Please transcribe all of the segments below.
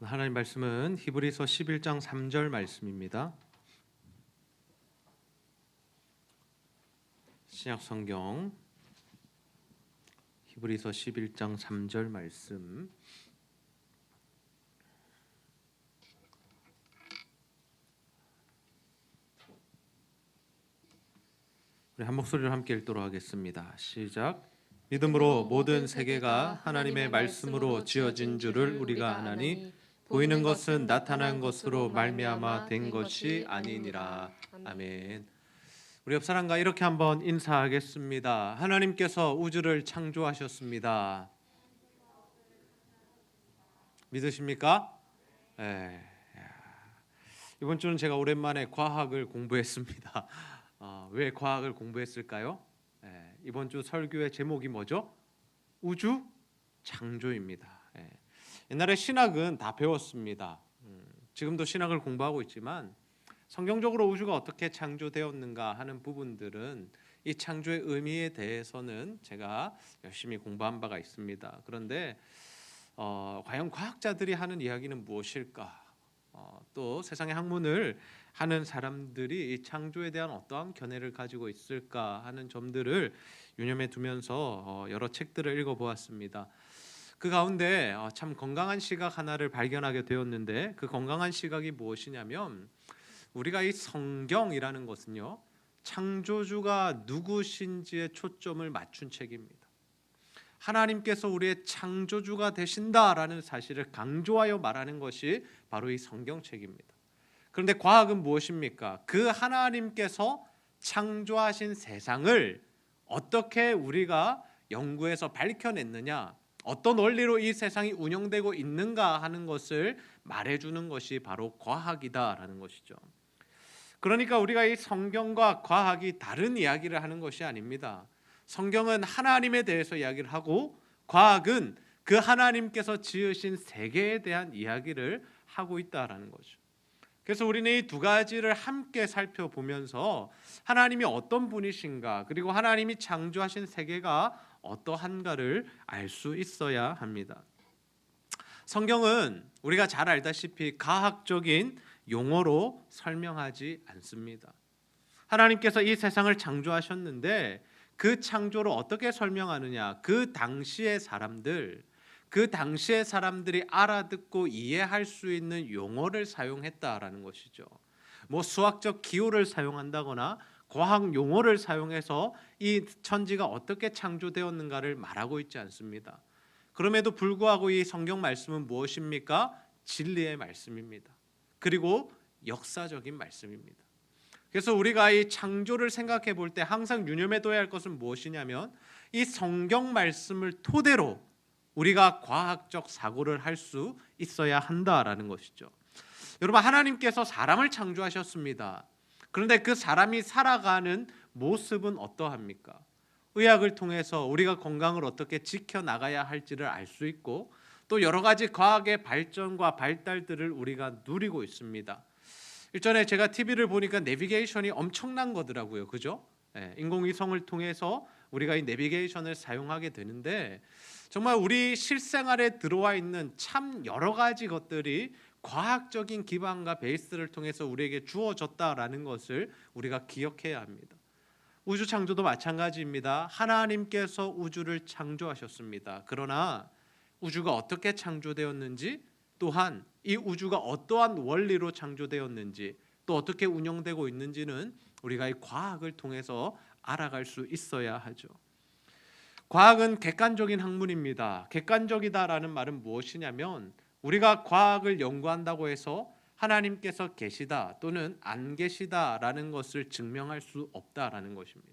하나님 말씀은 히브리서 11장 3절 말씀입니다. 신약 성경 히브리서 11장 3절 말씀. 우리 한 목소리로 함께 읽도록 하겠습니다. 시작. 믿음으로 모든 세계가 하나님의 말씀으로 지어진 줄을 우리가 아나니 보이는 것은 나타난 것으로 말미암아 된 것이 아니니라. 아멘. 우리 옆 사람과 이렇게 한번 인사하겠습니다. 하나님께서 우주를 창조하셨습니다. 믿으십니까? 네. 이번 주는 제가 오랜만에 과학을 공부했습니다. 왜 과학을 공부했을까요? 이번 주 설교의 제목이 뭐죠? 우주 창조입니다. 옛날에 신학은 다 배웠습니다. 지금도 신학을 공부하고 있지만 성경적으로 우주가 어떻게 창조되었는가 하는 부분들은 이 창조의 의미에 대해서는 제가 열심히 공부한 바가 있습니다. 그런데 과연 과학자들이 하는 이야기는 무엇일까? 또 세상의 학문을 하는 사람들이 이 창조에 대한 어떠한 견해를 가지고 있을까 하는 점들을 유념해 두면서 여러 책들을 읽어보았습니다. 그 가운데 참 건강한 시각 하나를 발견하게 되었는데, 그 건강한 시각이 무엇이냐면 우리가 이 성경이라는 것은요, 창조주가 누구신지에 초점을 맞춘 책입니다. 하나님께서 우리의 창조주가 되신다라는 사실을 강조하여 말하는 것이 바로 이 성경책입니다. 그런데 과학은 무엇입니까? 그 하나님께서 창조하신 세상을 어떻게 우리가 연구해서 밝혀냈느냐, 어떤 원리로 이 세상이 운영되고 있는가 하는 것을 말해주는 것이 바로 과학이다라는 것이죠. 그러니까 우리가 이 성경과 과학이 다른 이야기를 하는 것이 아닙니다. 성경은 하나님에 대해서 이야기를 하고, 과학은 그 하나님께서 지으신 세계에 대한 이야기를 하고 있다라는 거죠. 그래서 우리는 이 두 가지를 함께 살펴보면서 하나님이 어떤 분이신가, 그리고 하나님이 창조하신 세계가 어떠한가를 알 수 있어야 합니다. 성경은 우리가 잘 알다시피 과학적인 용어로 설명하지 않습니다. 하나님께서 이 세상을 창조하셨는데 그 창조를 어떻게 설명하느냐, 그 당시의 사람들이 알아듣고 이해할 수 있는 용어를 사용했다라는 것이죠. 뭐 수학적 기호를 사용한다거나 과학 용어를 사용해서 이 천지가 어떻게 창조되었는가를 말하고 있지 않습니다. 그럼에도 불구하고 이 성경 말씀은 무엇입니까? 진리의 말씀입니다. 그리고 역사적인 말씀입니다. 그래서 우리가 이 창조를 생각해 볼 때 항상 유념해둬야 할 것은 무엇이냐면, 이 성경 말씀을 토대로 우리가 과학적 사고를 할 수 있어야 한다라는 것이죠. 여러분, 하나님께서 사람을 창조하셨습니다. 그런데 그 사람이 살아가는 모습은 어떠합니까? 의학을 통해서 우리가 건강을 어떻게 지켜나가야 할지를 알 수 있고, 또 여러 가지 과학의 발전과 발달들을 우리가 누리고 있습니다. 일전에 제가 TV를 보니까 내비게이션이 엄청난 거더라고요. 그죠? 인공위성을 통해서 우리가 이 내비게이션을 사용하게 되는데, 정말 우리 실생활에 들어와 있는 참 여러 가지 것들이 과학적인 기반과 베이스를 통해서 우리에게 주어졌다라는 것을 우리가 기억해야 합니다. 우주 창조도 마찬가지입니다. 하나님께서 우주를 창조하셨습니다. 그러나 우주가 어떻게 창조되었는지, 또한 이 우주가 어떠한 원리로 창조되었는지, 또 어떻게 운영되고 있는지는 우리가 이 과학을 통해서 알아갈 수 있어야 하죠. 과학은 객관적인 학문입니다. 객관적이다라는 말은 무엇이냐면, 우리가 과학을 연구한다고 해서 하나님께서 계시다 또는 안 계시다라는 것을 증명할 수 없다라는 것입니다.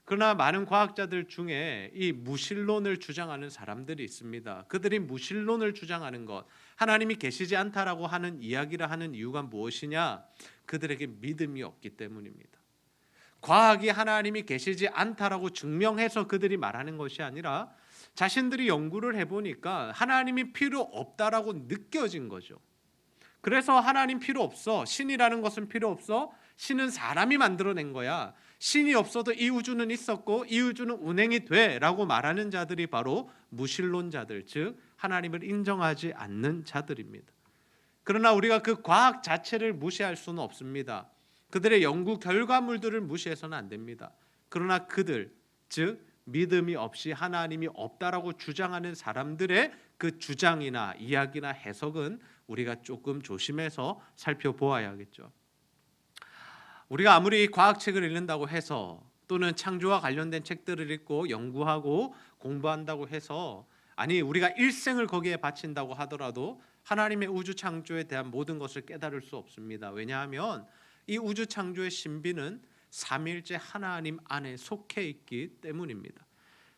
그러나 많은 과학자들 중에 이 무신론을 주장하는 사람들이 있습니다. 그들이 무신론을 주장하는 것, 하나님이 계시지 않다라고 하는 이야기를 하는 이유가 무엇이냐? 그들에게 믿음이 없기 때문입니다. 과학이 하나님이 계시지 않다라고 증명해서 그들이 말하는 것이 아니라, 자신들이 연구를 해보니까 하나님이 필요 없다라고 느껴진 거죠. 그래서 하나님 필요 없어, 신이라는 것은 필요 없어, 신은 사람이 만들어낸 거야, 신이 없어도 이 우주는 있었고 이 우주는 운행이 돼 라고 말하는 자들이 바로 무신론자들, 즉 하나님을 인정하지 않는 자들입니다. 그러나 우리가 그 과학 자체를 무시할 수는 없습니다. 그들의 연구 결과물들을 무시해서는 안 됩니다. 그러나 그들, 즉 믿음이 없이 하나님이 없다라고 주장하는 사람들의 그 주장이나 이야기나 해석은 우리가 조금 조심해서 살펴보아야겠죠. 우리가 아무리 과학책을 읽는다고 해서 또는 창조와 관련된 책들을 읽고 연구하고 공부한다고 해서 우리가 일생을 거기에 바친다고 하더라도 하나님의 우주 창조에 대한 모든 것을 깨달을 수 없습니다. 왜냐하면 이 우주 창조의 신비는 삼위일체 하나님 안에 속해 있기 때문입니다.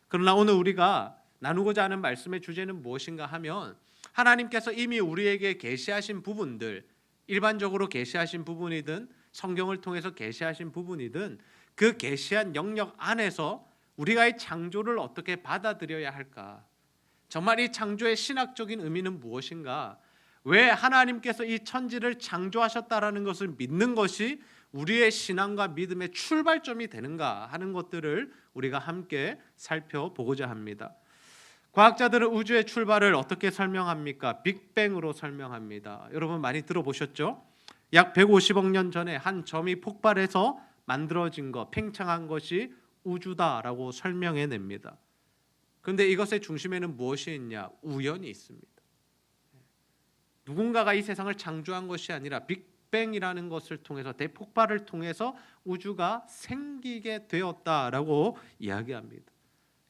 그러나 오늘 우리가 나누고자 하는 말씀의 주제는 무엇인가 하면 하나님께서 이미 우리에게 계시하신 부분들, 일반적으로 계시하신 부분이든 성경을 통해서 계시하신 부분이든 그 계시한 영역 안에서 우리가 이 창조를 어떻게 받아들여야 할까? 정말 이 창조의 신학적인 의미는 무엇인가? 왜 하나님께서 이 천지를 창조하셨다라는 것을 믿는 것이 우리의 신앙과 믿음의 출발점이 되는가 하는 것들을 우리가 함께 살펴보고자 합니다. 과학자들은 우주의 출발을 어떻게 설명합니까? 빅뱅으로 설명합니다. 여러분 많이 들어보셨죠? 약 150억 년 전에 한 점이 폭발해서 만들어진 것, 팽창한 것이 우주다라고 설명해냅니다. 그런데 이것의 중심에는 무엇이 있냐? 우연이 있습니다. 누군가가 이 세상을 창조한 것이 아니라 빅뱅이라는 것을 통해서, 대폭발을 통해서 우주가 생기게 되었다라고 이야기합니다.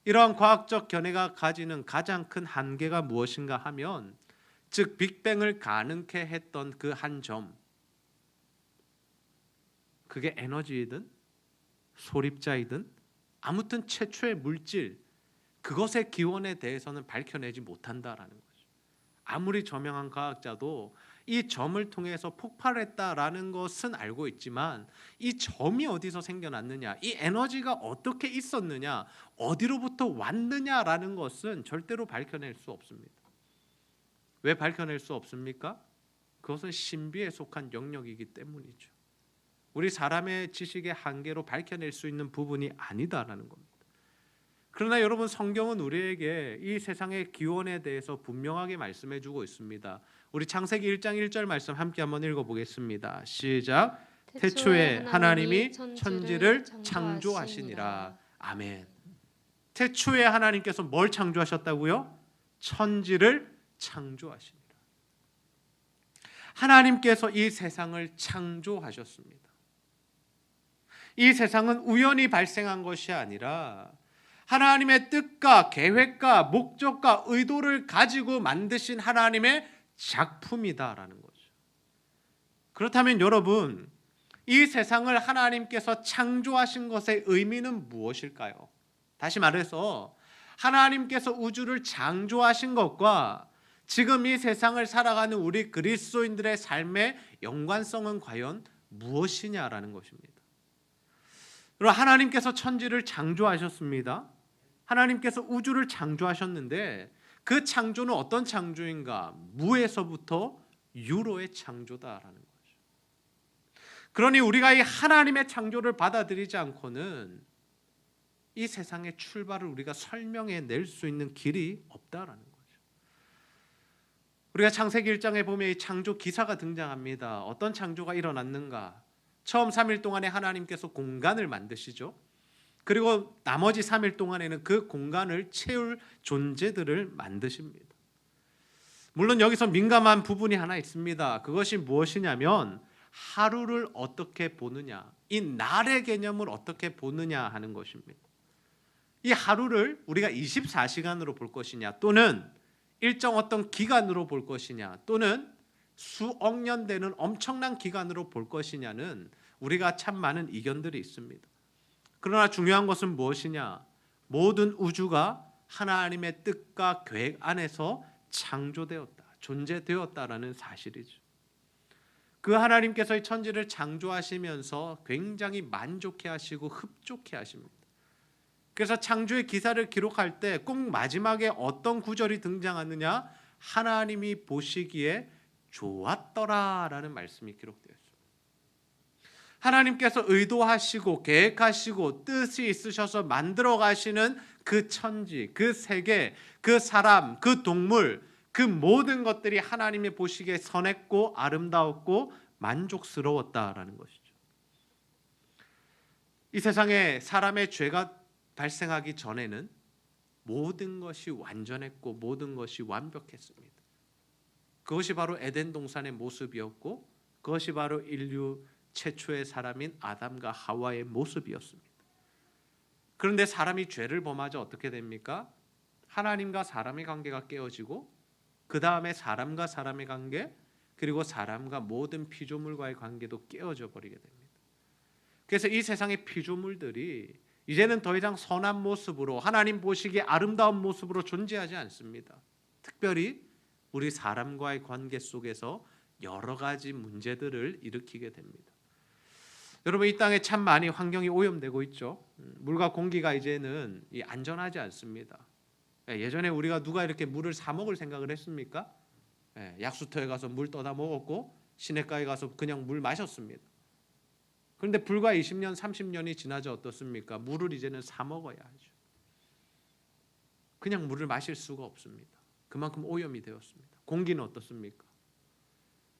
이러한 과학적 견해가 가지는 가장 큰 한계가 무엇인가 하면, 즉 빅뱅을 가능케 했던 그 한 점, 그게 에너지이든 소립자이든 아무튼 최초의 물질, 그것의 기원에 대해서는 밝혀내지 못한다라는 거죠. 아무리 저명한 과학자도 이 점을 통해서 폭발했다라는 것은 알고 있지만 이 점이 어디서 생겨났느냐, 이 에너지가 어떻게 있었느냐, 어디로부터 왔느냐라는 것은 절대로 밝혀낼 수 없습니다. 왜 밝혀낼 수 없습니까? 그것은 신비에 속한 영역이기 때문이죠. 우리 사람의 지식의 한계로 밝혀낼 수 있는 부분이 아니다라는 겁니다. 그러나 여러분, 성경은 우리에게 이 세상의 기원에 대해서 분명하게 말씀해 주고 있습니다. 우리 창세기 1장 1절 말씀 함께 한번 읽어보겠습니다. 시작. 태초에 하나님이 천지를 창조하시니라. 아멘. 태초에 하나님께서 뭘 창조하셨다고요? 천지를 창조하시니라. 하나님께서 이 세상을 창조하셨습니다. 이 세상은 우연히 발생한 것이 아니라 하나님의 뜻과 계획과 목적과 의도를 가지고 만드신 하나님의 작품이다라는 거죠. 그렇다면 여러분, 이 세상을 하나님께서 창조하신 것의 의미는 무엇일까요? 다시 말해서 하나님께서 우주를 창조하신 것과 지금 이 세상을 살아가는 우리 그리스도인들의 삶의 연관성은 과연 무엇이냐라는 것입니다. 그럼 하나님께서 천지를 창조하셨습니다. 하나님께서 우주를 창조하셨는데 그 창조는 어떤 창조인가? 무에서부터 유로의 창조다라는 거죠. 그러니 우리가 이 하나님의 창조를 받아들이지 않고는 이 세상의 출발을 우리가 설명해낼 수 있는 길이 없다라는 거죠. 우리가 창세기 1장에 보면 이 창조 기사가 등장합니다. 어떤 창조가 일어났는가? 처음 3일 동안에 하나님께서 공간을 만드시죠. 그리고 나머지 3일 동안에는 그 공간을 채울 존재들을 만드십니다. 물론 여기서 민감한 부분이 하나 있습니다. 그것이 무엇이냐면 하루를 어떻게 보느냐, 이 날의 개념을 어떻게 보느냐 하는 것입니다. 이 하루를 우리가 24시간으로 볼 것이냐, 또는 일정 어떤 기간으로 볼 것이냐, 또는 수억 년 되는 엄청난 기간으로 볼 것이냐는 우리가 참 많은 이견들이 있습니다. 그러나 중요한 것은 무엇이냐? 모든 우주가 하나님의 뜻과 계획 안에서 창조되었다, 존재되었다라는 사실이죠. 그 하나님께서 이 천지를 창조하시면서 굉장히 만족해 하시고 흡족해 하십니다. 그래서 창조의 기사를 기록할 때 꼭 마지막에 어떤 구절이 등장하느냐? 하나님이 보시기에 좋았더라라는 말씀이 기록되어 있습니다. 하나님께서 의도하시고 계획하시고 뜻이 있으셔서 만들어 가시는 그 천지, 그 세계, 그 사람, 그 동물, 그 모든 것들이 하나님이 보시기에 선했고 아름다웠고 만족스러웠다라는 것이죠. 이 세상에 사람의 죄가 발생하기 전에는 모든 것이 완전했고 모든 것이 완벽했습니다. 그것이 바로 에덴 동산의 모습이었고 그것이 바로 인류 최초의 사람인 아담과 하와의 모습이었습니다. 그런데 사람이 죄를 범하자 어떻게 됩니까? 하나님과 사람의 관계가 깨어지고 그 다음에 사람과 사람의 관계 그리고 사람과 모든 피조물과의 관계도 깨어져 버리게 됩니다. 그래서 이 세상의 피조물들이 이제는 더 이상 선한 모습으로 하나님 보시기에 아름다운 모습으로 존재하지 않습니다. 특별히 우리 사람과의 관계 속에서 여러 가지 문제들을 일으키게 됩니다. 여러분 이 땅에 참 많이 환경이 오염되고 있죠. 물과 공기가 이제는 안전하지 않습니다. 예전에 우리가 누가 이렇게 물을 사 먹을 생각을 했습니까? 약수터에 가서 물 떠다 먹었고 시냇가에 가서 그냥 물 마셨습니다. 그런데 불과 20년, 30년이 지나자 어떻습니까? 물을 이제는 사 먹어야 하죠. 그냥 물을 마실 수가 없습니다. 그만큼 오염이 되었습니다. 공기는 어떻습니까?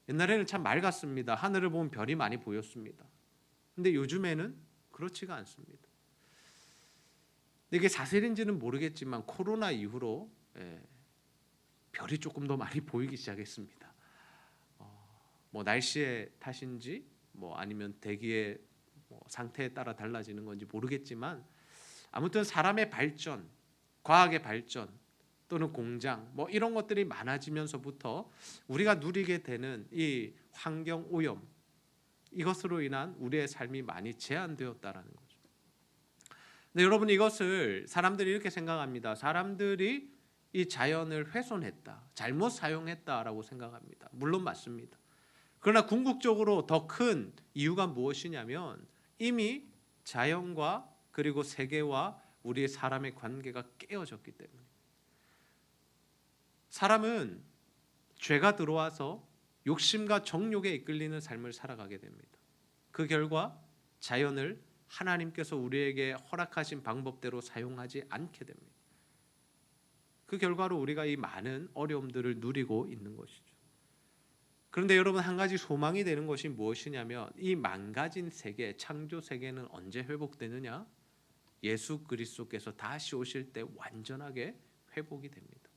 옛날에는 참 맑았습니다. 하늘을 보면 별이 많이 보였습니다. 근데 요즘에는 그렇지가 않습니다. 이게 사실인지는 모르겠지만 코로나 이후로 별이 조금 더 많이 보이기 시작했습니다. 뭐 날씨의 탓인지 뭐 아니면 대기의 상태에 따라 달라지는 건지 모르겠지만 아무튼 사람의 발전, 과학의 발전 또는 공장 뭐 이런 것들이 많아지면서부터 우리가 누리게 되는 이 환경 오염 이것으로 인한 우리의 삶이 많이 제한되었다라는 거죠. 근데 여러분 이것을 사람들이 이렇게 생각합니다. 사람들이 이 자연을 훼손했다, 잘못 사용했다라고 생각합니다. 물론 맞습니다. 그러나 궁극적으로 더 큰 이유가 무엇이냐면 이미 자연과 그리고 세계와 우리 사람의 관계가 깨어졌기 때문에 사람은 죄가 들어와서 욕심과 정욕에 이끌리는 삶을 살아가게 됩니다. 그 결과 자연을 하나님께서 우리에게 허락하신 방법대로 사용하지 않게 됩니다. 그 결과로 우리가 이 많은 어려움들을 누리고 있는 것이죠. 그런데 여러분 한 가지 소망이 되는 것이 무엇이냐면 이 망가진 세계, 창조 세계는 언제 회복되느냐? 예수 그리스도께서 다시 오실 때 완전하게 회복이 됩니다.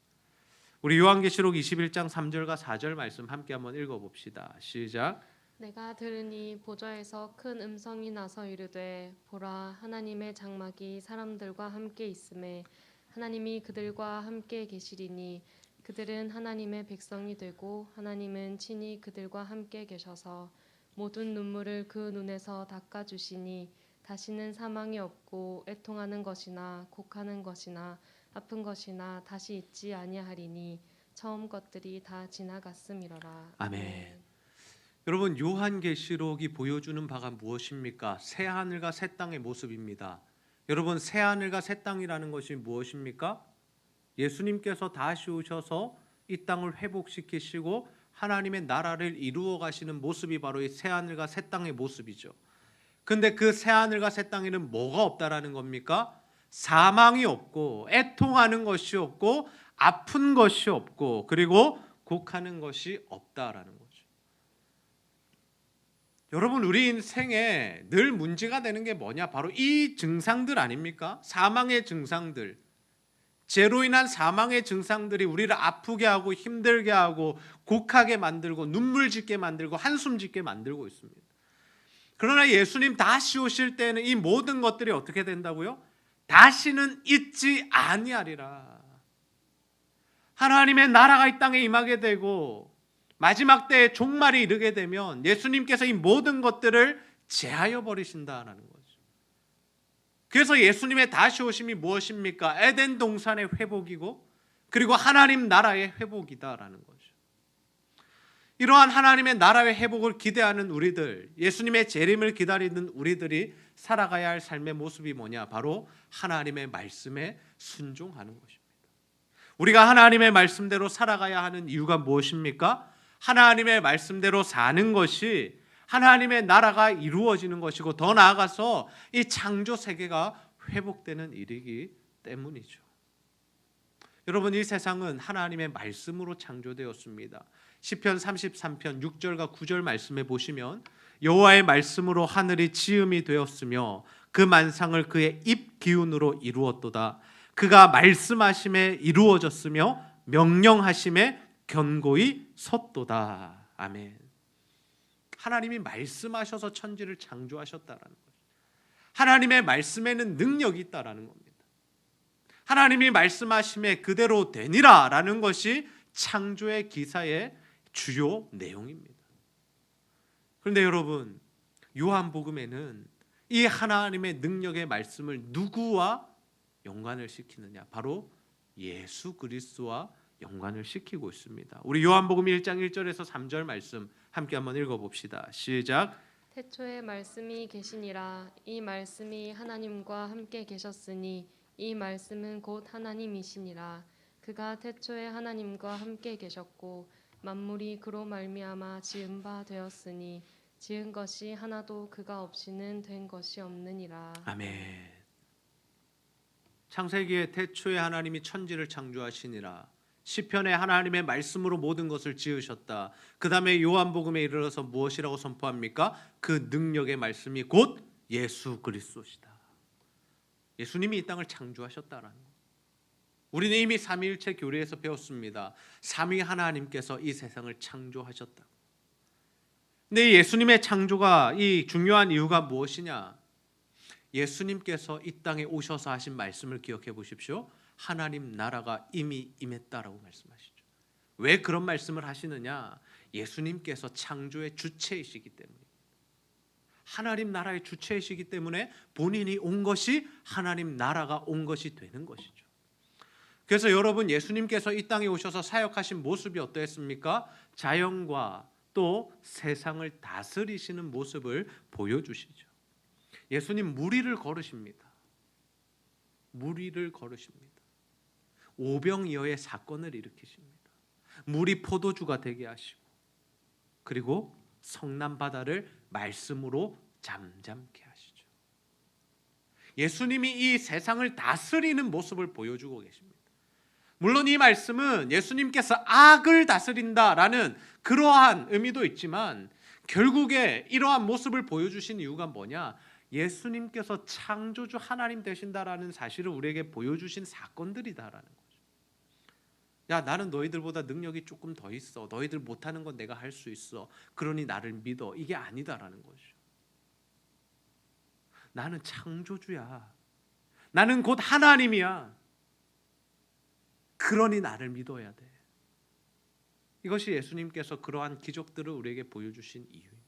우리 요한계시록 21장 3절과 4절 말씀 함께 한번 읽어봅시다. 시작. 내가 들으니 보좌에서 큰 음성이 나서 이르되 보라 하나님의 장막이 사람들과 함께 있음에 하나님이 그들과 함께 계시리니 그들은 하나님의 백성이 되고 하나님은 친히 그들과 함께 계셔서 모든 눈물을 그 눈에서 닦아주시니 다시는 사망이 없고 애통하는 것이나 곡하는 것이나 아픈 것이나 다시 있지 아니하리니 처음 것들이 다 지나갔음이로라. 아멘. 여러분 요한계시록이 보여주는 바가 무엇입니까? 새 하늘과 새 땅의 모습입니다. 여러분 새 하늘과 새 땅이라는 것이 무엇입니까? 예수님께서 다시 오셔서 이 땅을 회복시키시고 하나님의 나라를 이루어 가시는 모습이 바로 이 새 하늘과 새 땅의 모습이죠. 근데 그 새 하늘과 새 땅에는 뭐가 없다라는 겁니까? 사망이 없고 애통하는 것이 없고 아픈 것이 없고 그리고 곡하는 것이 없다라는 거죠. 여러분 우리 인생에 늘 문제가 되는 게 뭐냐? 바로 이 증상들 아닙니까? 사망의 증상들. 죄로 인한 사망의 증상들이 우리를 아프게 하고 힘들게 하고 곡하게 만들고 눈물 짓게 만들고 한숨 짓게 만들고 있습니다. 그러나 예수님 다시 오실 때는 이 모든 것들이 어떻게 된다고요? 다시는 있지 아니하리라. 하나님의 나라가 이 땅에 임하게 되고 마지막 때에 종말이 이르게 되면 예수님께서 이 모든 것들을 제하여 버리신다라는 거죠. 그래서 예수님의 다시 오심이 무엇입니까? 에덴 동산의 회복이고 그리고 하나님 나라의 회복이다라는 거죠. 이러한 하나님의 나라의 회복을 기대하는 우리들, 예수님의 재림을 기다리는 우리들이 살아가야 할 삶의 모습이 뭐냐? 바로 하나님의 말씀에 순종하는 것입니다. 우리가 하나님의 말씀대로 살아가야 하는 이유가 무엇입니까? 하나님의 말씀대로 사는 것이 하나님의 나라가 이루어지는 것이고 더 나아가서 이 창조 세계가 회복되는 일이기 때문이죠. 여러분, 이 세상은 하나님의 말씀으로 창조되었습니다. 시편 33편 6절과 9절 말씀에 보시면 여호와의 말씀으로 하늘이 지음이 되었으며 그 만상을 그의 입 기운으로 이루었도다. 그가 말씀하심에 이루어졌으며 명령하심에 견고히 섰도다. 아멘. 하나님이 말씀하셔서 천지를 창조하셨다라는 거죠. 하나님의 말씀에는 능력이 있다라는 겁니다. 하나님이 말씀하심에 그대로 되니라라는 것이 창조의 기사의 주요 내용입니다. 그런데 여러분, 요한복음에는 이 하나님의 능력의 말씀을 누구와 연관을 시키느냐? 바로 예수 그리스도와 연관을 시키고 있습니다. 우리 요한복음 1장 1절에서 3절 말씀 함께 한번 읽어봅시다. 시작. 태초에 말씀이 계시니라. 이 말씀이 하나님과 함께 계셨으니 이 말씀은 곧 하나님이시니라. 그가 태초에 하나님과 함께 계셨고 만물이 그로 말미암아 지은 바 되었으니 지은 것이 하나도 그가 없이는 된 것이 없느니라. 아멘. 창세기에 태초에 하나님이 천지를 창조하시니라. 시편에 하나님의 말씀으로 모든 것을 지으셨다. 그 다음에 요한복음에 이르러서 무엇이라고 선포합니까? 그 능력의 말씀이 곧 예수 그리스도시다. 예수님이 이 땅을 창조하셨다라는 것. 우리는 이미 삼위일체 교리에서 배웠습니다. 삼위 하나님께서 이 세상을 창조하셨다. 근데 예수님의 창조가 이 중요한 이유가 무엇이냐? 예수님께서 이 땅에 오셔서 하신 말씀을 기억해 보십시오. 하나님 나라가 이미 임했다라고 말씀하시죠. 왜 그런 말씀을 하시느냐? 예수님께서 창조의 주체이시기 때문에, 하나님 나라의 주체이시기 때문에 본인이 온 것이 하나님 나라가 온 것이 되는 것이죠. 그래서 여러분, 예수님께서 이 땅에 오셔서 사역하신 모습이 어떠했습니까? 자연과 또 세상을 다스리시는 모습을 보여주시죠. 예수님 무리를 걸으십니다. 무리를 걸으십니다. 오병이어의 사건을 일으키십니다. 물이 포도주가 되게 하시고, 그리고 성난 바다를 말씀으로 잠잠케 하시죠. 예수님이 이 세상을 다스리는 모습을 보여주고 계십니다. 물론 이 말씀은 예수님께서 악을 다스린다라는 그러한 의미도 있지만, 결국에 이러한 모습을 보여주신 이유가 뭐냐? 예수님께서 창조주 하나님 되신다라는 사실을 우리에게 보여주신 사건들이다라는 거죠. 야, 나는 너희들보다 능력이 조금 더 있어. 너희들 못하는 건 내가 할 수 있어. 그러니 나를 믿어. 이게 아니다라는 거죠. 나는 창조주야. 나는 곧 하나님이야. 그러니 나를 믿어야 돼. 이것이 예수님께서 그러한 기적들을 우리에게 보여주신 이유입니다.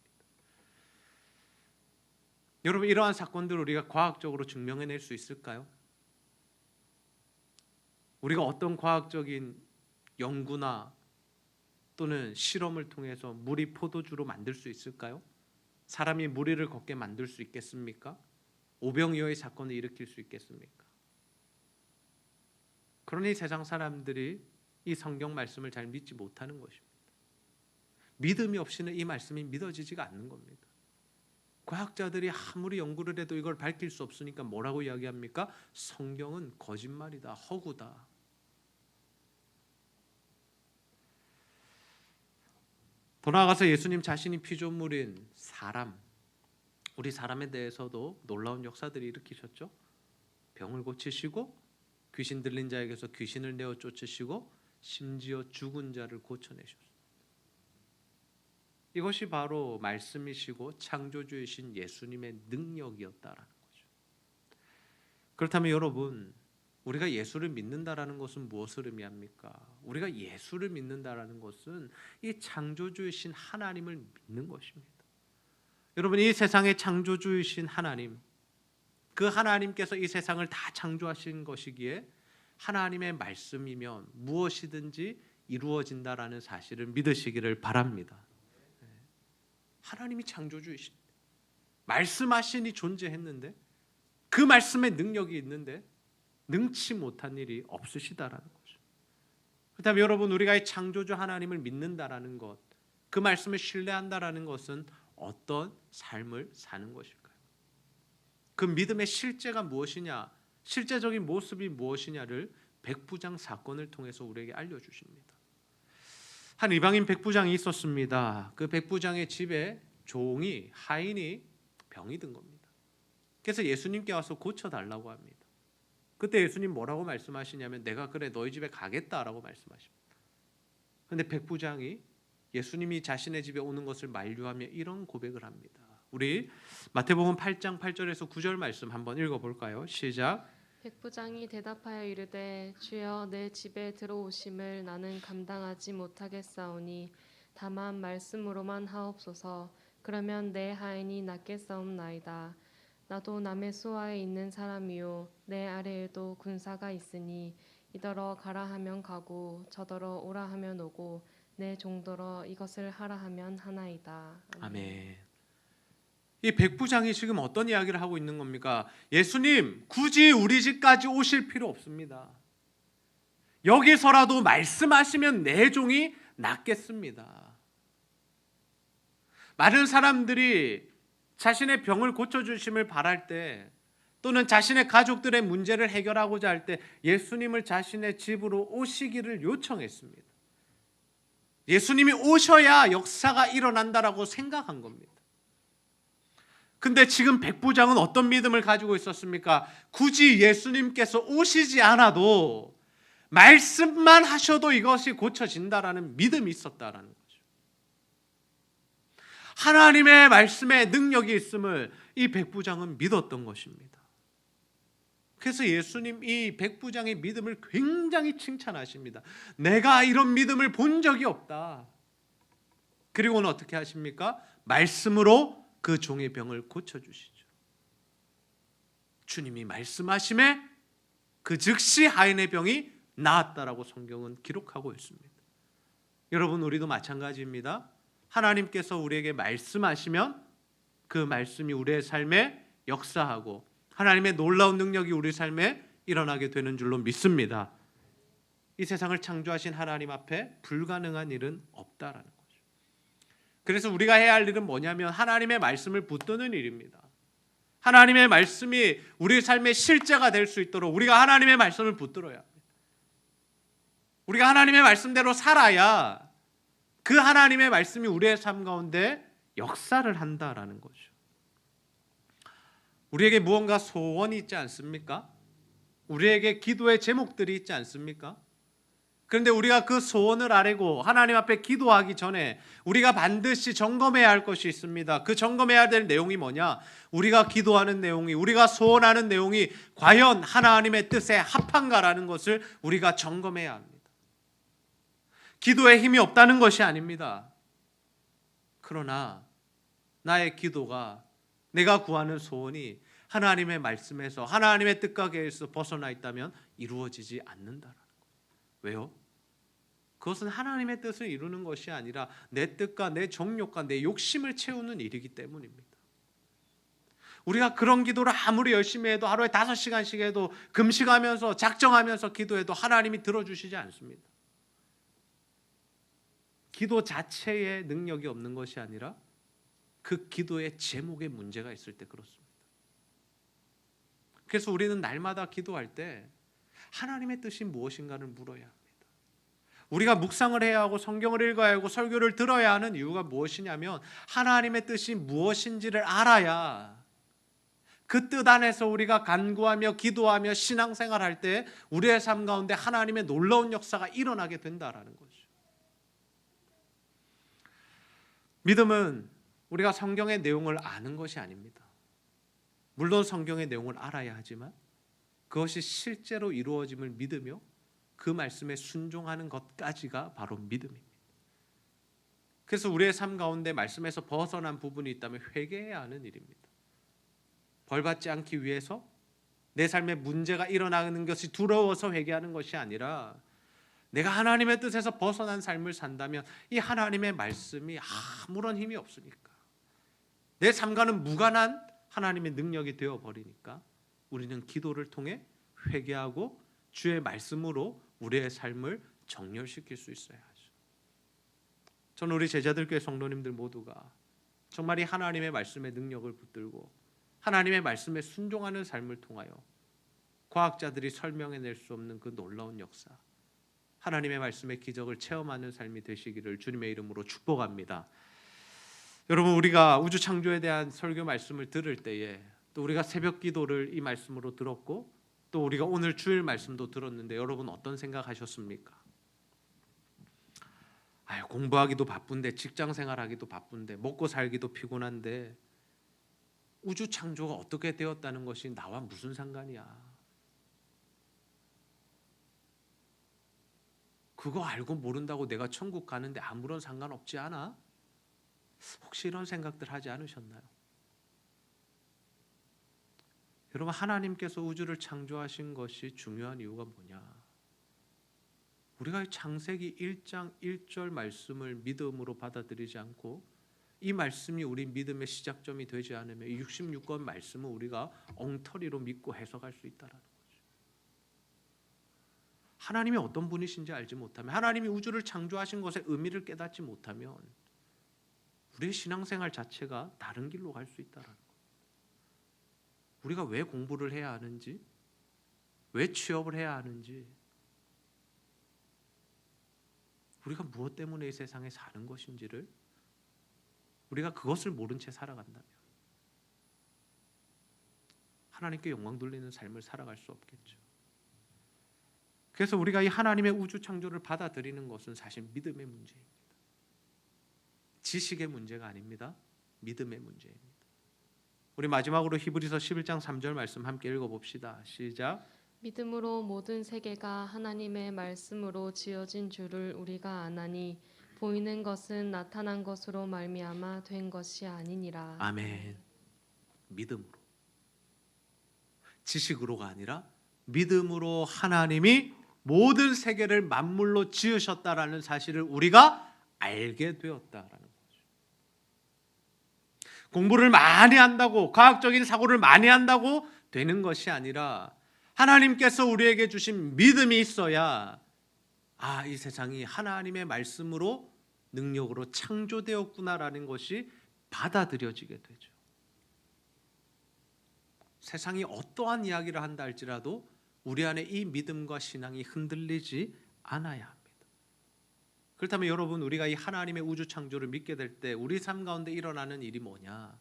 여러분, 이러한 사건들을 우리가 과학적으로 증명해낼 수 있을까요? 우리가 어떤 과학적인 연구나 또는 실험을 통해서 물이 포도주로 만들 수 있을까요? 사람이 무리를 걷게 만들 수 있겠습니까? 오병이어의 사건을 일으킬 수 있겠습니까? 그러니 세상 사람들이 이 성경 말씀을 잘 믿지 못하는 것입니다. 믿음이 없이는 이 말씀이 믿어지지가 않는 겁니다. 과학자들이 아무리 연구를 해도 이걸 밝힐 수 없으니까 뭐라고 이야기합니까? 성경은 거짓말이다, 허구다. 더 나아가서 예수님 자신이 피조물인 사람, 우리 사람에 대해서도 놀라운 역사들이 일으키셨죠. 병을 고치시고 귀신 들린 자에게서 귀신을 내어 쫓으시고 심지어 죽은 자를 고쳐내셨습니다. 이것이 바로 말씀이시고 창조주이신 예수님의 능력이었다라는 거죠. 그렇다면 여러분, 우리가 예수를 믿는다라는 것은 무엇을 의미합니까? 우리가 예수를 믿는다라는 것은 이 창조주이신 하나님을 믿는 것입니다. 여러분, 이 세상의 창조주이신 하나님, 그 하나님께서 이 세상을 다 창조하신 것이기에 하나님의 말씀이면 무엇이든지 이루어진다라는 사실을 믿으시기를 바랍니다. 하나님이 창조주이십니다. 말씀하시니 존재했는데, 그 말씀에 능력이 있는데 능치 못한 일이 없으시다라는 거죠. 그렇다면 여러분, 우리가 이 창조주 하나님을 믿는다라는 것, 그 말씀을 신뢰한다라는 것은 어떤 삶을 사는 것일까요? 그 믿음의 실제가 무엇이냐, 실제적인 모습이 무엇이냐를 백부장 사건을 통해서 우리에게 알려주십니다. 한 이방인 백부장이 있었습니다. 그 백부장의 집에 종이, 하인이 병이 든 겁니다. 그래서 예수님께 와서 고쳐달라고 합니다. 그때 예수님 뭐라고 말씀하시냐면 내가 그래 너희 집에 가겠다라고 말씀하십니다. 그런데 백부장이 예수님이 자신의 집에 오는 것을 만류하며 이런 고백을 합니다. 우리 마태복음 8장 8절에서 9절 말씀 한번 읽어볼까요? 시작. 백부장이 대답하여 이르되 주여 내 집에 들어오심을 나는 감당하지 못하겠사오니 다만 말씀으로만 하옵소서. 그러면 내 하인이 낫겠사옵나이다. 나도 남의 수하에 있는 사람이요 내 아래에도 군사가 있으니 이더러 가라 하면 가고 저더러 오라 하면 오고 내 종더러 이것을 하라 하면 하나이다. 아멘. 이 백부장이 지금 어떤 이야기를 하고 있는 겁니까? 예수님, 굳이 우리 집까지 오실 필요 없습니다. 여기서라도 말씀하시면 내 종이 낫겠습니다. 많은 사람들이 자신의 병을 고쳐주심을 바랄 때 또는 자신의 가족들의 문제를 해결하고자 할 때 예수님을 자신의 집으로 오시기를 요청했습니다. 예수님이 오셔야 역사가 일어난다라고 생각한 겁니다. 근데 지금 백부장은 어떤 믿음을 가지고 있었습니까? 굳이 예수님께서 오시지 않아도 말씀만 하셔도 이것이 고쳐진다라는 믿음이 있었다라는 거죠. 하나님의 말씀에 능력이 있음을 이 백부장은 믿었던 것입니다. 그래서 예수님 이 백부장의 믿음을 굉장히 칭찬하십니다. 내가 이런 믿음을 본 적이 없다. 그리고는 어떻게 하십니까? 말씀으로 그 종의 병을 고쳐주시죠. 주님이 말씀하심에 그 즉시 하인의 병이 나았다라고 성경은 기록하고 있습니다. 여러분, 우리도 마찬가지입니다. 하나님께서 우리에게 말씀하시면 그 말씀이 우리의 삶에 역사하고 하나님의 놀라운 능력이 우리 삶에 일어나게 되는 줄로 믿습니다. 이 세상을 창조하신 하나님 앞에 불가능한 일은 없다라는 거죠. 그래서 우리가 해야 할 일은 뭐냐면 하나님의 말씀을 붙드는 일입니다. 하나님의 말씀이 우리 삶의 실제가 될 수 있도록 우리가 하나님의 말씀을 붙들어야 합니다. 우리가 하나님의 말씀대로 살아야 그 하나님의 말씀이 우리의 삶 가운데 역사를 한다라는 거죠. 우리에게 무언가 소원이 있지 않습니까? 우리에게 기도의 제목들이 있지 않습니까? 그런데 우리가 그 소원을 아뢰고 하나님 앞에 기도하기 전에 우리가 반드시 점검해야 할 것이 있습니다. 그 점검해야 될 내용이 뭐냐? 우리가 기도하는 내용이, 우리가 소원하는 내용이 과연 하나님의 뜻에 합한가라는 것을 우리가 점검해야 합니다. 기도에 힘이 없다는 것이 아닙니다. 그러나 나의 기도가, 내가 구하는 소원이 하나님의 말씀에서, 하나님의 뜻과 계획에서 벗어나 있다면 이루어지지 않는다라는 거예요. 왜요? 그것은 하나님의 뜻을 이루는 것이 아니라 내 뜻과 내 정욕과 내 욕심을 채우는 일이기 때문입니다. 우리가 그런 기도를 아무리 열심히 해도 하루에 5시간씩 해도 금식하면서 작정하면서 기도해도 하나님이 들어주시지 않습니다. 기도 자체에 능력이 없는 것이 아니라 그 기도의 제목에 문제가 있을 때 그렇습니다. 그래서 우리는 날마다 기도할 때 하나님의 뜻이 무엇인가를 물어야 합니다. 우리가 묵상을 해야 하고 성경을 읽어야 하고 설교를 들어야 하는 이유가 무엇이냐면 하나님의 뜻이 무엇인지를 알아야 그 뜻 안에서 우리가 간구하며 기도하며 신앙생활할 때 우리의 삶 가운데 하나님의 놀라운 역사가 일어나게 된다라는 거죠. 믿음은 우리가 성경의 내용을 아는 것이 아닙니다. 물론 성경의 내용을 알아야 하지만 그것이 실제로 이루어짐을 믿으며 그 말씀에 순종하는 것까지가 바로 믿음입니다. 그래서 우리의 삶 가운데 말씀에서 벗어난 부분이 있다면 회개해야 하는 일입니다. 벌받지 않기 위해서 내 삶에 문제가 일어나는 것이 두려워서 회개하는 것이 아니라 내가 하나님의 뜻에서 벗어난 삶을 산다면 이 하나님의 말씀이 아무런 힘이 없으니까, 내 삶과는 무관한 하나님의 능력이 되어버리니까 우리는 기도를 통해 회개하고 주의 말씀으로 우리의 삶을 정렬시킬 수 있어야 하죠. 저는 우리 제자들교회 성도님들 모두가 정말 이 하나님의 말씀의 능력을 붙들고 하나님의 말씀에 순종하는 삶을 통하여 과학자들이 설명해낼 수 없는 그 놀라운 역사, 하나님의 말씀의 기적을 체험하는 삶이 되시기를 주님의 이름으로 축복합니다. 여러분, 우리가 우주 창조에 대한 설교 말씀을 들을 때에 또 우리가 새벽 기도를 이 말씀으로 들었고 또 우리가 오늘 주일 말씀도 들었는데 여러분 어떤 생각하셨습니까? 공부하기도 바쁜데, 직장 생활하기도 바쁜데, 먹고 살기도 피곤한데 우주 창조가 어떻게 되었다는 것이 나와 무슨 상관이야? 그거 알고 모른다고 내가 천국 가는데 아무런 상관없지 않아? 혹시 이런 생각들 하지 않으셨나요? 여러분, 하나님께서 우주를 창조하신 것이 중요한 이유가 뭐냐? 우리가 창세기 1장 1절 말씀을 믿음으로 받아들이지 않고 이 말씀이 우리 믿음의 시작점이 되지 않으면 이 66권 말씀은 우리가 엉터리로 믿고 해석할 수 있다라는 거죠. 하나님이 어떤 분이신지 알지 못하면, 하나님이 우주를 창조하신 것의 의미를 깨닫지 못하면 우리의 신앙생활 자체가 다른 길로 갈 수 있다라는 거예요. 우리가 왜 공부를 해야 하는지, 왜 취업을 해야 하는지, 우리가 무엇 때문에 이 세상에 사는 것인지를 우리가 그것을 모른 채 살아간다면 하나님께 영광 돌리는 삶을 살아갈 수 없겠죠. 그래서 우리가 이 하나님의 우주 창조를 받아들이는 것은 사실 믿음의 문제입니다. 지식의 문제가 아닙니다. 믿음의 문제입니다. 우리 마지막으로 히브리서 11장 3절 말씀 함께 읽어봅시다. 시작. 믿음으로 모든 세계가 하나님의 말씀으로 지어진 줄을 우리가 아나니 보이는 것은 나타난 것으로 말미암아 된 것이 아니니라. 아멘. 믿음으로, 지식으로가 아니라 믿음으로 하나님이 모든 세계를 만물로 지으셨다라는 사실을 우리가 알게 되었다라는 거죠. 공부를 많이 한다고, 과학적인 사고를 많이 한다고 되는 것이 아니라 하나님께서 우리에게 주신 믿음이 있어야 이 세상이 하나님의 말씀으로 능력으로 창조되었구나라는 것이 받아들여지게 되죠. 세상이 어떠한 이야기를 한다 할지라도 우리 안에 이 믿음과 신앙이 흔들리지 않아야 합니다. 그렇다면 여러분, 우리가 이 하나님의 우주 창조를 믿게 될 때 우리 삶 가운데 일어나는 일이 뭐냐?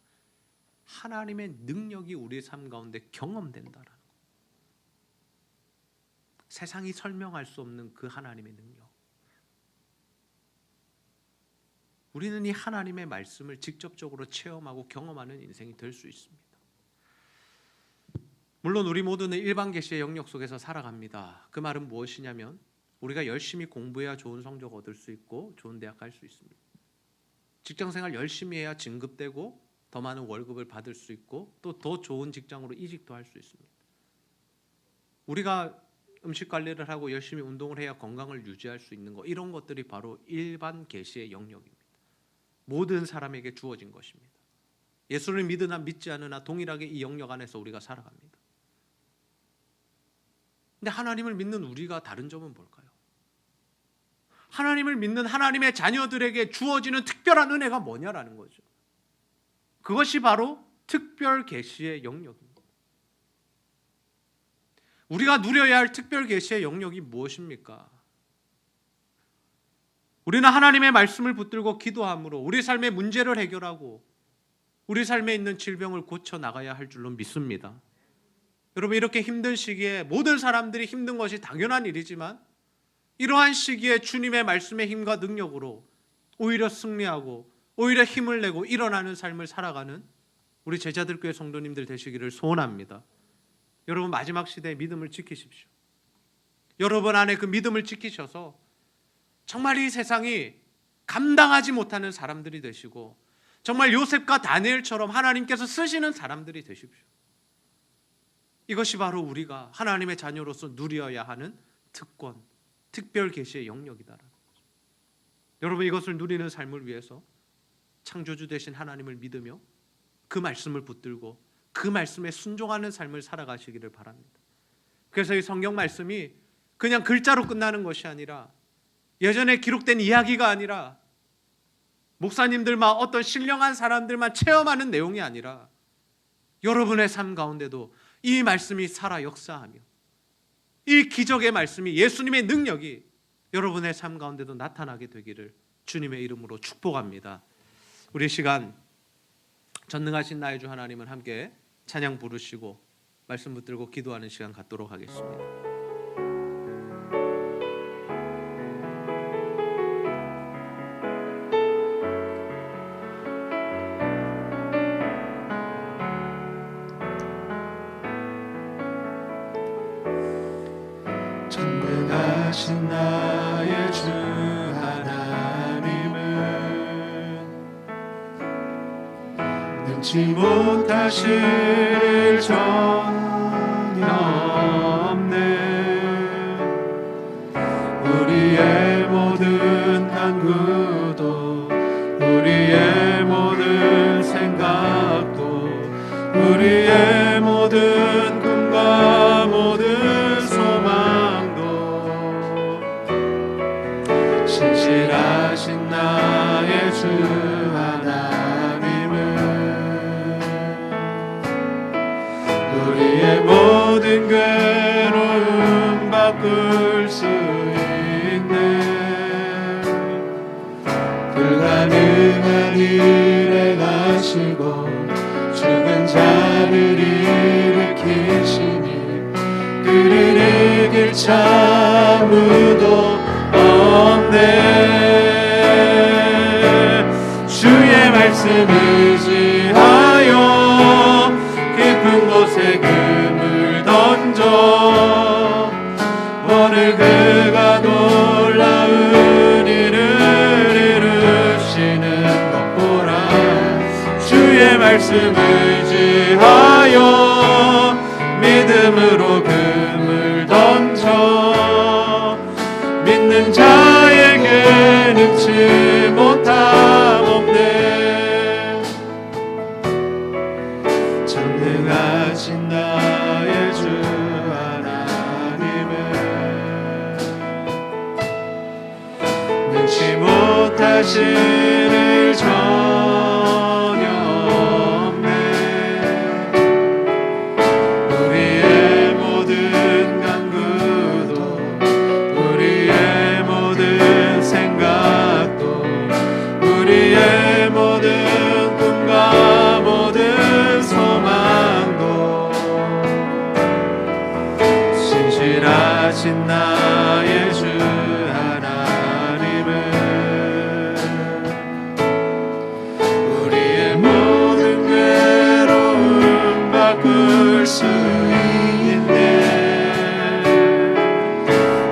하나님의 능력이 우리 삶 가운데 경험된다라는 거예요. 세상이 설명할 수 없는 그 하나님의 능력. 우리는 이 하나님의 말씀을 직접적으로 체험하고 경험하는 인생이 될 수 있습니다. 물론 우리 모두는 일반 계시의 영역 속에서 살아갑니다. 그 말은 무엇이냐면 우리가 열심히 공부해야 좋은 성적 얻을 수 있고 좋은 대학 갈 수 있습니다. 직장생활 열심히 해야 진급되고 더 많은 월급을 받을 수 있고 또 더 좋은 직장으로 이직도 할 수 있습니다. 우리가 음식 관리를 하고 열심히 운동을 해야 건강을 유지할 수 있는 것, 이런 것들이 바로 일반 계시의 영역입니다. 모든 사람에게 주어진 것입니다. 예수를 믿으나 믿지 않으나 동일하게 이 영역 안에서 우리가 살아갑니다. 근데 하나님을 믿는 우리가 다른 점은 뭘까요? 하나님을 믿는 하나님의 자녀들에게 주어지는 특별한 은혜가 뭐냐라는 거죠. 그것이 바로 특별 계시의 영역입니다. 우리가 누려야 할 특별 계시의 영역이 무엇입니까? 우리는 하나님의 말씀을 붙들고 기도함으로 우리 삶의 문제를 해결하고 우리 삶에 있는 질병을 고쳐 나가야 할 줄로 믿습니다. 여러분, 이렇게 힘든 시기에 모든 사람들이 힘든 것이 당연한 일이지만 이러한 시기에 주님의 말씀의 힘과 능력으로 오히려 승리하고 오히려 힘을 내고 일어나는 삶을 살아가는 우리 제자들교회 성도님들 되시기를 소원합니다. 여러분, 마지막 시대의 믿음을 지키십시오. 여러분 안에 그 믿음을 지키셔서 정말 이 세상이 감당하지 못하는 사람들이 되시고 정말 요셉과 다니엘처럼 하나님께서 쓰시는 사람들이 되십시오. 이것이 바로 우리가 하나님의 자녀로서 누려야 하는 특권, 특별 계시의 영역이다라는 거죠. 여러분, 이것을 누리는 삶을 위해서 창조주 되신 하나님을 믿으며 그 말씀을 붙들고 그 말씀에 순종하는 삶을 살아가시기를 바랍니다. 그래서 이 성경 말씀이 그냥 글자로 끝나는 것이 아니라 예전에 기록된 이야기가 아니라 목사님들만 어떤 신령한 사람들만 체험하는 내용이 아니라 여러분의 삶 가운데도 이 말씀이 살아 역사하며 이 기적의 말씀이 예수님의 능력이 여러분의 삶 가운데도 나타나게 되기를 주님의 이름으로 축복합니다. 우리 시간 전능하신 나의 주 하나님을 함께 찬양 부르시고 말씀 붙들고 기도하는 시간 갖도록 하겠습니다. 전능하신 나의 주 하나님은 능치 못하실 일 전혀 없네. 우리의 모든 간구도 우리의 모든 생각도 우리의 모든 꿈과 모든 소망도 신실하신 나의 주 하나님은 우리의 모든 괴로움 바꿀 수 있네. 불가능한 일에 가시고 죽은 자를 일으키시니 그를 이길 자 아무도 없네. 주의 말씀 의지하여 깊은 곳에 금을 던져 오늘 그가 놀라운 일을 이루시는 것 보라. 주의 말씀 의지하여 믿음으로 금을 던져 믿는 자에게 능치 못함 없네. 전능하신 나의 주 하나님은 능치 못하실 일 전혀 없네. 우리의 모든 간구도 우리의 모든 생각도 우리의 모든 꿈과 모든 소망도 신실하신 나의 주 하나님은 우리의 모든 괴로움 바꿀 수 있네.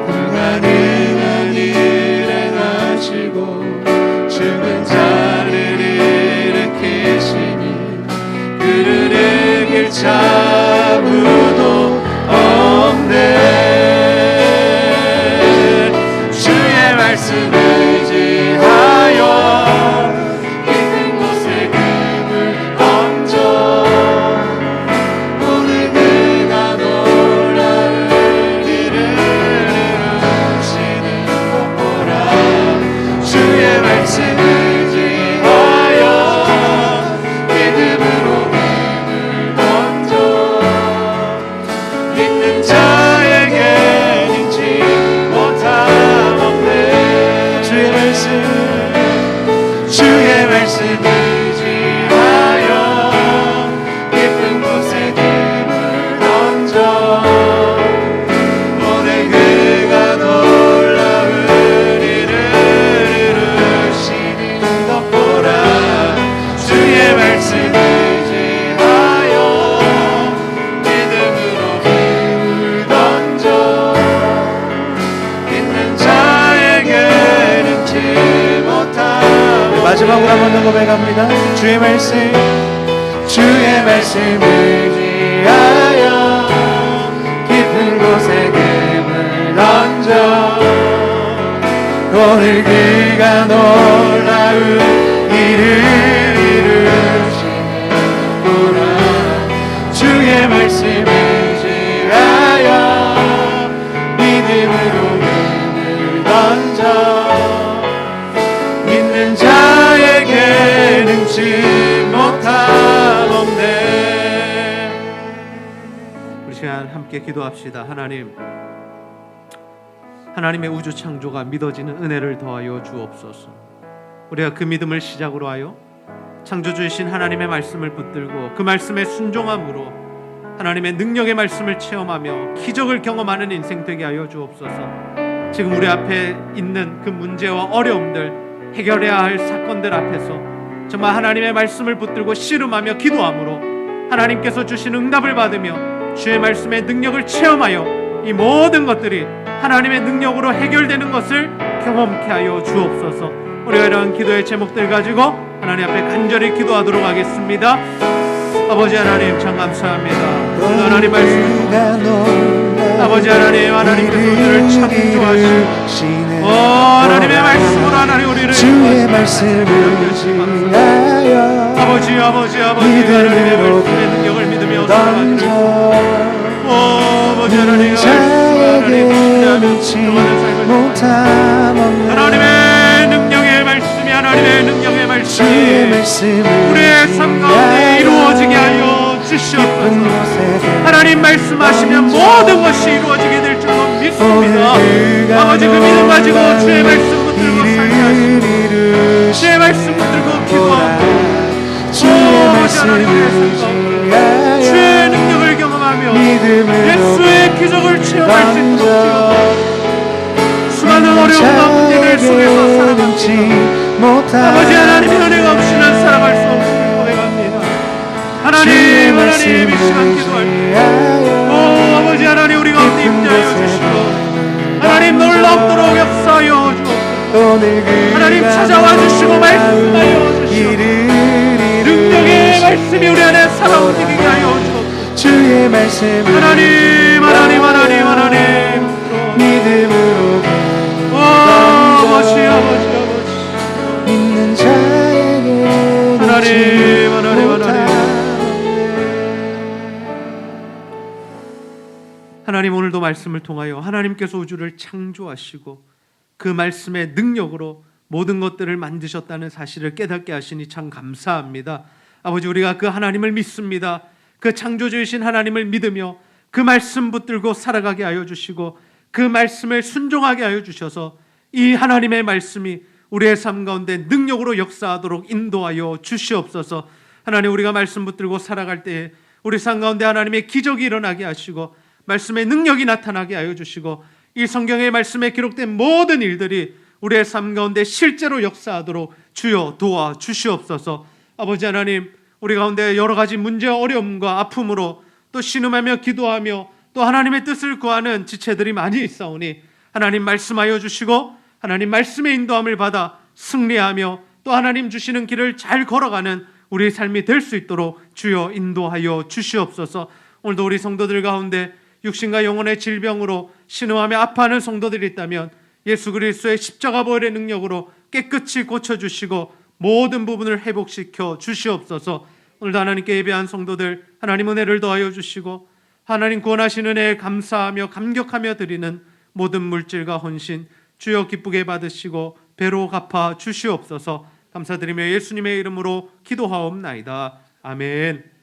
불가능한 일에 가시고 죽은 자를 일으키시니 그를 이길 자 아무도 없네. 주의 말씀 의지하여 깊은 곳에 금을 던져 오늘 그가 놀라운 일을 이루시는 것 보라. 주의 말씀 의지하여 믿음으로 금을 던져 믿는 자에게 능치 못함 없네. 주의 말씀 의지하여 깊은 곳에 금을 던져 오늘 그가 놀라운 일을 이루시는 것 보라. 주의 말씀 의지하여 믿음으로 금을 던져 믿는 자에게 능치 못함. 마지막으로 한 번 더 고백합니다. 주의 말씀 의지하여 깊은 곳에 금을 던져 오늘 그가 놀라운 일을 이루시는 구나. 주의 말씀 의지하여 믿음으로 금을 던져 믿는 자에게 함께 기도합시다. 하나님의 우주 창조가 믿어지는 은혜를 더하여 주옵소서. 우리가 그 믿음을 시작으로 하여 창조주이신 하나님의 말씀을 붙들고 그 말씀에 순종함으로 하나님의 능력의 말씀을 체험하며 기적을 경험하는 인생 되게 하여 주옵소서. 지금 우리 앞에 있는 그 문제와 어려움들, 해결해야 할 사건들 앞에서 정말 하나님의 말씀을 붙들고 씨름하며 기도함으로 하나님께서 주신 응답을 받으며 주의 말씀의 능력을 체험하여 이 모든 것들이 하나님의 능력으로 해결되는 것을 경험케 하여 주옵소서. 우리가 이러한 기도의 제목들 가지고 하나님 앞에 간절히 기도하도록 하겠습니다. 아버지 하나님 참 감사합니다. 하나님 말씀 아버지 하나님께서 우리를 창조하시고 하나님의 말씀으로 하나님 우리를 주의 말씀을 위하여 아버지 하나님의 말씀의 능력을 믿으며 살아가기를 아버지 하나님 자에게 믿지 못함 없는 하나님의 능력의 말씀이 하나님의 능력의 말씀이 주의 말씀을 우리의 삶 가운데 이루어지게 하여 주시옵소서. 하나님 말씀하시면 모든 것이 이루어지게 될 줄로 믿습니다. 아버지 그 믿음 가지고 주의 말씀 붙들고 살게 하시고 주의 말씀 붙들고 기도하고 주의 말씀을 위하여 주의 능력을 경험하며 예수의 기적을 체험할 수 있도록 기도하고 수많은 어려움과 문제들 속에서 살아갑니다. 아버지 하나님의 은혜가 없이는 살아갈 수 없음을 고백합니다. 하나님 이 시간 기도합니다. 아버지 하나님 우리 가운데 임재하여 주시고 하나님 놀랍도록 역사하여 주옵소서. 하나님 찾아와 주시고 말씀하여 주시고 능력의 말씀이 우리 안에 살아 움직이게 하여 주옵소서. 주의 말씀을 하나님 믿음으로 아버지 믿는 자에게 하나님 오늘도 말씀을 통하여 하나님께서 우주를 창조하시고 그 말씀의 능력으로 모든 것들을 만드셨다는 사실을 깨닫게 하시니 참 감사합니다. 아버지 우리가 그 하나님을 믿습니다. 그 창조주이신 하나님을 믿으며 그 말씀 붙들고 살아가게 하여 주시고 그 말씀을 순종하게 하여 주셔서 이 하나님의 말씀이 우리의 삶 가운데 능력으로 역사하도록 인도하여 주시옵소서. 하나님 우리가 말씀 붙들고 살아갈 때에 우리 삶 가운데 하나님의 기적이 일어나게 하시고 말씀의 능력이 나타나게 하여 주시고 이 성경의 말씀에 기록된 모든 일들이 우리의 삶 가운데 실제로 역사하도록 주여 도와 주시옵소서. 아버지 하나님 우리 가운데 여러 가지 문제와 어려움과 아픔으로 또 신음하며 기도하며 또 하나님의 뜻을 구하는 지체들이 많이 있사오니 하나님 말씀하여 주시고 하나님 말씀의 인도함을 받아 승리하며 또 하나님 주시는 길을 잘 걸어가는 우리의 삶이 될 수 있도록 주여 인도하여 주시옵소서. 오늘도 우리 성도들 가운데 육신과 영혼의 질병으로 신음하며 아파하는 성도들이 있다면 예수 그리스도의 십자가 보혈의 능력으로 깨끗이 고쳐주시고 모든 부분을 회복시켜 주시옵소서. 오늘도 하나님께 예배한 성도들 하나님 은혜를 더하여 주시고 하나님 구원하신 은혜에 감사하며 감격하며 드리는 모든 물질과 헌신 주여 기쁘게 받으시고 배로 갚아 주시옵소서. 감사드리며 예수님의 이름으로 기도하옵나이다. 아멘.